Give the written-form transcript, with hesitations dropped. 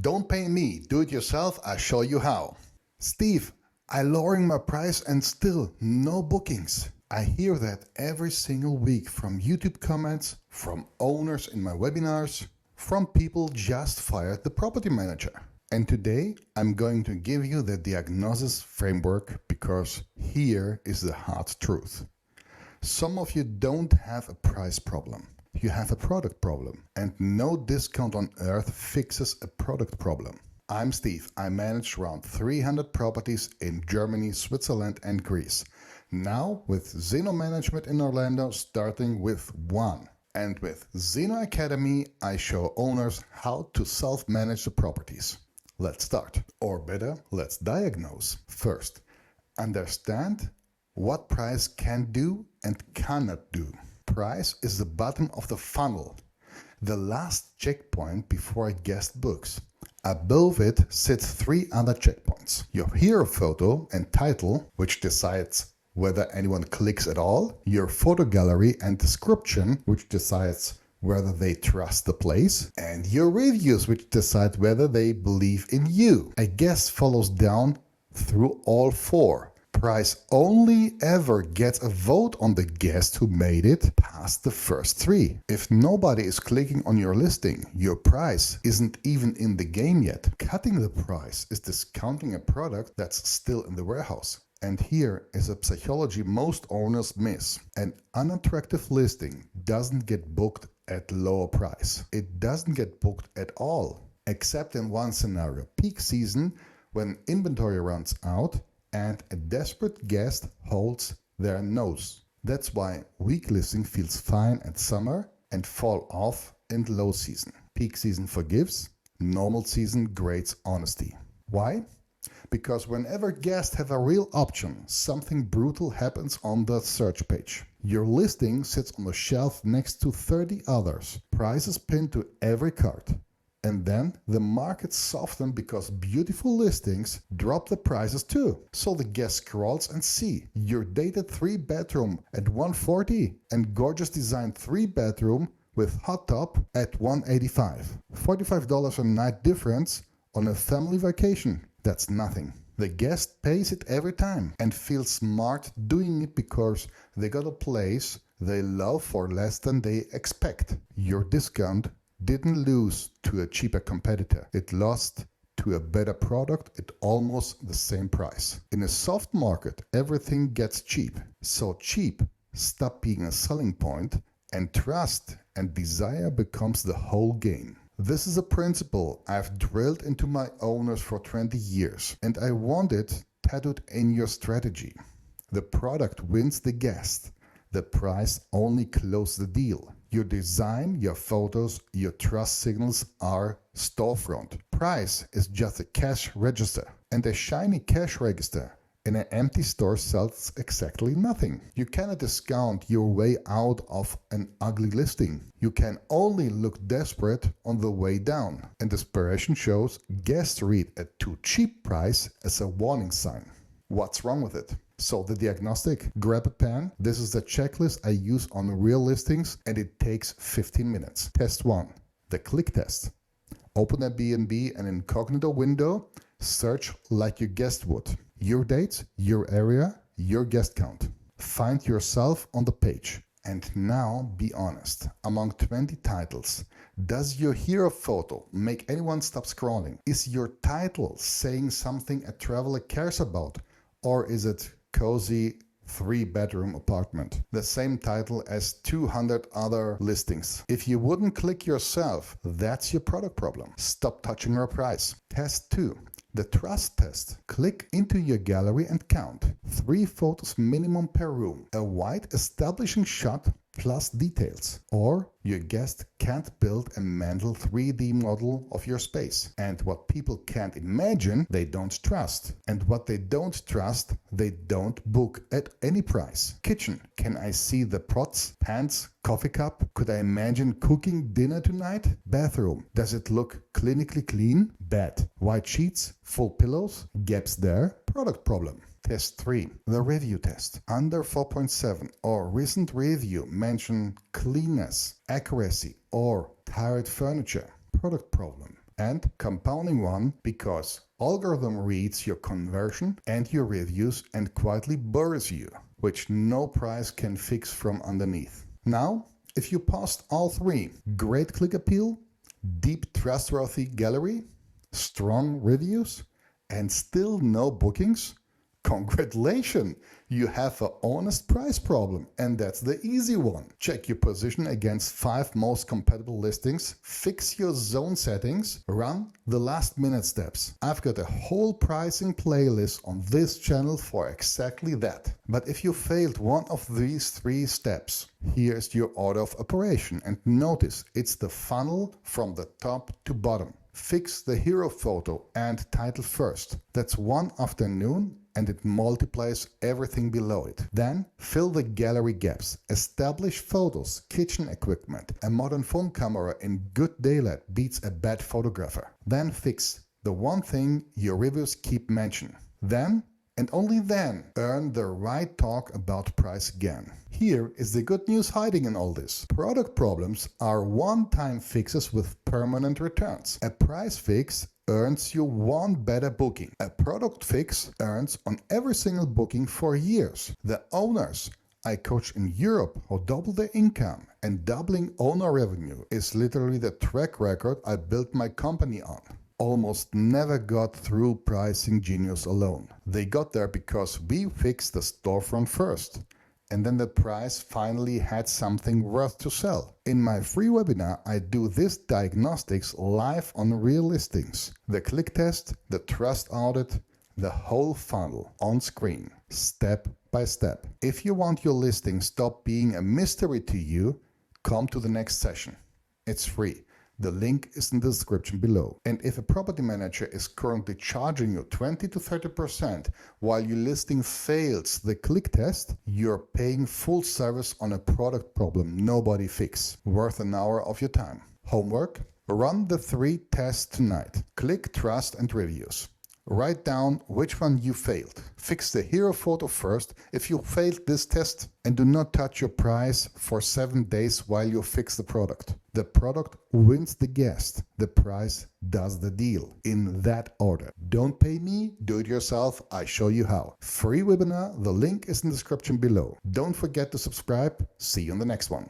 Don't pay me, do it yourself, I'll show you how. Steve, I lowering my price and still no bookings. I hear that every single week from YouTube comments, from owners in my webinars, from people just fired the property manager. And today I'm going to give you the diagnosis framework because here is the hard truth. Some of you don't have a price problem. You have a product problem, and no discount on earth fixes a product problem. I'm Steve. I manage around 300 properties in Germany, Switzerland, and Greece. Now with Xeno Management in Orlando, starting with 1. And with Xeno Academy, I show owners how to self-manage the properties. Let's start. Or better, let's diagnose. First, understand what price can do and cannot do. Price is the bottom of the funnel, the last checkpoint before a guest books. Above it sits 3 other checkpoints. Your hero photo and title, which decides whether anyone clicks at all, your photo gallery and description, which decides whether they trust the place, and your reviews, which decide whether they believe in you. A guest follows down through all 4. Price only ever gets a vote on the guest who made it past the first 3. If nobody is clicking on your listing, your price isn't even in the game yet. Cutting the price is discounting a product that's still in the warehouse. And here is a psychology most owners miss. An unattractive listing doesn't get booked at lower price. It doesn't get booked at all, except in one scenario, peak season, when inventory runs out and a desperate guest holds their nose. That's why weak listing feels fine at summer and fall off in low season. Peak season forgives, normal season grades honesty. Why? Because whenever guests have a real option, something brutal happens on the search page. Your listing sits on the shelf next to 30 others. Prices pinned to every cart. And then the market softens because beautiful listings drop the prices too. So the guest scrolls and see your dated 3-bedroom at $140 and gorgeous designed 3-bedroom with hot tub at $185. $45 a night difference on a family vacation. That's nothing. The guest pays it every time and feels smart doing it because they got a place they love for less than they expect. Your discount didn't lose to a cheaper competitor. It lost to a better product at almost the same price. In a soft market, everything gets cheap. So cheap stop being a selling point, and trust and desire becomes the whole game. This is a principle I've drilled into my owners for 20 years, and I want it tattooed in your strategy. The product wins the guest. The price only closes the deal. Your design, your photos, your trust signals are storefront. Price is just a cash register, and a shiny cash register in an empty store sells exactly nothing. You cannot discount your way out of an ugly listing. You can only look desperate on the way down. And desperation shows guests read a too cheap price as a warning sign. What's wrong with it? So the diagnostic, grab a pen. This is the checklist I use on real listings, and it takes 15 minutes. Test 1, the click test. Open a B&B and incognito window, search like you guessed would. Your dates, your area, your guest count. Find yourself on the page. And now be honest. Among 20 titles, does your hero photo make anyone stop scrolling? Is your title saying something a traveler cares about? Or is it cozy 3-bedroom apartment? The same title as 200 other listings. If you wouldn't click yourself, that's your product problem. Stop touching your price. Test 2. The trust test. Click into your gallery and count. 3 photos minimum per room. A wide establishing shot plus details. Or your guest can't build a mental 3D model of your space. And what people can't imagine, they don't trust. And what they don't trust, they don't book at any price. Kitchen. Can I see the pots, pans, coffee cup? Could I imagine cooking dinner tonight? Bathroom. Does it look clinically clean? Bed. White sheets, full pillows, gaps there. Product problem. Test 3. The review test. Under 4.7 or recent review mention cleanness, accuracy or tired furniture. Product problem. and compounding one because algorithm reads your conversion and your reviews and quietly buries you, which no price can fix from underneath. Now, if you passed all three, great click appeal, deep trustworthy gallery, strong reviews, and still no bookings, congratulations! You have an honest price problem, and that's the easy one. Check your position against 5 most compatible listings, fix your zone settings, run the last minute steps. I've got a whole pricing playlist on this channel for exactly that. But if you failed one of these 3 steps, here's your order of operation, and notice it's the funnel from the top to bottom. Fix the hero photo and title first. That's one afternoon and it multiplies everything below it. Then fill the gallery gaps. Establish photos, kitchen equipment. A modern phone camera in good daylight beats a bad photographer. Then fix the one thing your reviews keep mentioning. Then and only then earn the right talk about price again. Here is the good news hiding in all this. Product problems are one-time fixes with permanent returns. A price fix earns you one better booking. A product fix earns on every single booking for years. The owners I coach in Europe who double their income, and doubling owner revenue is literally the track record I built my company on. Almost never got through pricing genius alone. They got there because we fixed the storefront first, and then the price finally had something worth to sell. In my free webinar, I do this diagnostics live on real listings. The click test, the trust audit, the whole funnel on screen, step by step. If you want your listing stop being a mystery to you, come to the next session. It's free. The link is in the description below. And if a property manager is currently charging you 20 to 30% while your listing fails the click test, you're paying full service on a product problem nobody fixes. Worth an hour of your time. Homework: run the 3 tests tonight. Click, trust, and reviews. Write down which one you failed. Fix the hero photo first if you failed this test, and do not touch your price for 7 days while you fix the product. The product wins the guest. The price does the deal. In that order. Don't pay me, do it yourself. I show you how. Free webinar, the link is in the description below. Don't forget to subscribe. See you on the next one.